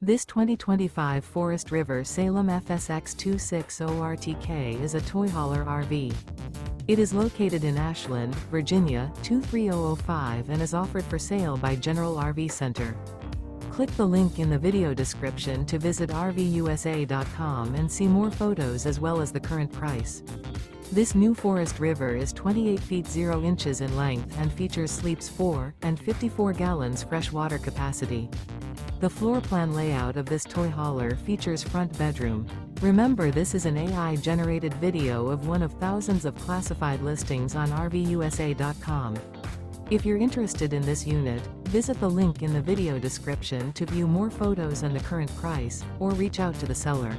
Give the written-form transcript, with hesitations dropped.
This 2025 Forest River Salem FSX 260RTK is a toy hauler RV. It is located in Ashland, Virginia, 23005 and is offered for sale by General RV Center. Click the link in the video description to visit RVUSA.com and see more photos as well as the current price. This new Forest River is 28 feet 0 inches in length and features sleeps 4 and 54 gallons fresh water capacity. The floor plan layout of this toy hauler features front bedroom. Remember, this is an AI-generated video of one of thousands of classified listings on RVUSA.com. If you're interested in this unit, visit the link in the video description to view more photos and the current price, or reach out to the seller.